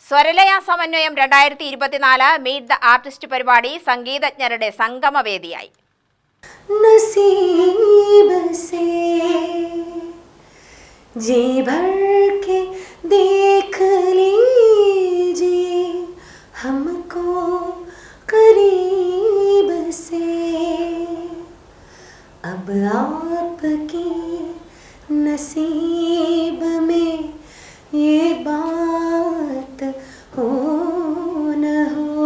സ്വരലയ സമന്വയം 2024 meet the artist പരിപാടി സംഗീതജ്ഞരുടെ സംഗമവേദിയായി. नसीब से जी भर के देख लीजिए हमको करीब से, अब आपके नसीब में ये बात हो न हो.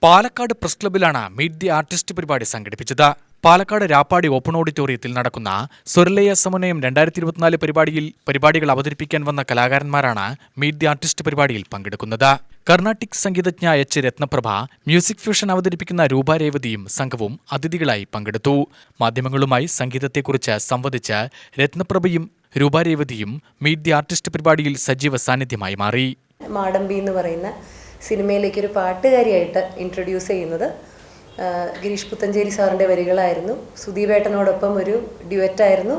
പാലക്കാട് പ്രസ് ക്ലബ്ബിലാണ് മീറ്റ് ദി ആർട്ടിസ്റ്റ് പരിപാടി സംഘടിപ്പിച്ചത്. പാലക്കാട് രാപ്പാടി ഓപ്പൺ ഓഡിറ്റോറിയത്തിൽ നടക്കുന്ന സ്വരലയ സമന്വയം 2024 പരിപാടികൾ അവതരിപ്പിക്കാൻ വന്ന കലാകാരന്മാരാണ് മീറ്റ് ദി ആർട്ടിസ്റ്റ് പരിപാടിയിൽ പങ്കെടുക്കുന്നത്. കർണാട്ടിക് സംഗീതജ്ഞ എച്ച് രത്നപ്രഭ, മ്യൂസിക് ഫ്യൂഷൻ അവതരിപ്പിക്കുന്ന രൂപ രേവതിയും സംഘവും അതിഥികളായി പങ്കെടുത്തു. മാധ്യമങ്ങളുമായി സംഗീതത്തെക്കുറിച്ച് സംവദിച്ച് രത്നപ്രഭയും രൂപ രേവതിയും മീറ്റ് ദി ആർട്ടിസ്റ്റ് പരിപാടിയിൽ സജീവ സാന്നിധ്യമായി മാറി. മാടമ്പി എന്ന് പറയുന്ന സിനിമയിലേക്കൊരു പാട്ടുകാരിയായിട്ട് ഇൻട്രൊഡ്യൂസ് ചെയ്യുന്നത് ഗിരീഷ് പുത്തഞ്ചേരി സാറിൻ്റെ വരികളായിരുന്നു. സുദീപേട്ടനോടൊപ്പം ഒരു ഡ്യുവറ്റായിരുന്നു,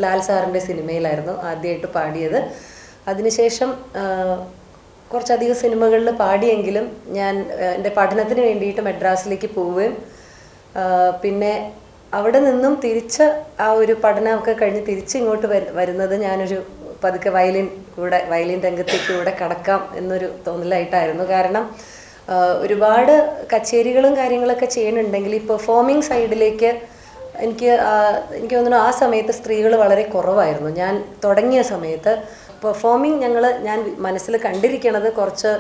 ലാൽ സാറിൻ്റെ സിനിമയിലായിരുന്നു ആദ്യമായിട്ട് പാടിയത്. അതിനുശേഷം കുറച്ചധികം സിനിമകളിൽ പാടിയെങ്കിലും ഞാൻ എൻ്റെ പഠനത്തിന് വേണ്ടിയിട്ട് മദ്രാസിലേക്ക് പോവുകയും പിന്നെ അവിടെ നിന്നും തിരിച്ച് ആ ഒരു പഠനമൊക്കെ കഴിഞ്ഞ് തിരിച്ച് ഇങ്ങോട്ട് വരുന്നത് ഞാനൊരു പതുക്കെ വയലിൻ രംഗത്തേക്ക് കൂടെ കടക്കാം എന്നൊരു തോന്നലായിട്ടായിരുന്നു. കാരണം ഒരുപാട് കച്ചേരികളും കാര്യങ്ങളൊക്കെ ചെയ്യുന്നുണ്ടെങ്കിൽ ഈ പെർഫോമിംഗ് സൈഡിലേക്ക് എനിക്ക് തോന്നുന്നു ആ സമയത്ത് സ്ത്രീകൾ വളരെ കുറവായിരുന്നു. ഞാൻ തുടങ്ങിയ സമയത്ത് പെർഫോമിംഗ് ഞാൻ മനസ്സിൽ കണ്ടിരിക്കണത് കുറച്ച്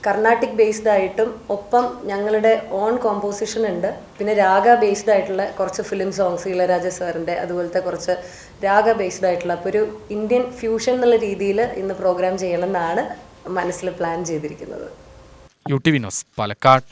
കർണാട്ടിക് ബേസ്ഡ് ആയിട്ടും ഒപ്പം ഞങ്ങളുടെ ഓൺ കോമ്പോസിഷൻ ഉണ്ട്, പിന്നെ രാഗ ബേസ്ഡ് ആയിട്ടുള്ള കുറച്ച് ഫിലിം സോങ്സ് ഇളയരാജ സാറിൻ്റെ അതുപോലത്തെ കുറച്ച് രാഗ ബേസ്ഡ് ആയിട്ടുള്ള, അപ്പോൾ ഒരു ഇന്ത്യൻ ഫ്യൂഷൻ എന്നുള്ള രീതിയിൽ ഇന്ന് പ്രോഗ്രാം ചെയ്യണമെന്നാണ് മനസ്സിൽ പ്ലാൻ ചെയ്തിരിക്കുന്നത്. UTV news, Palakkad.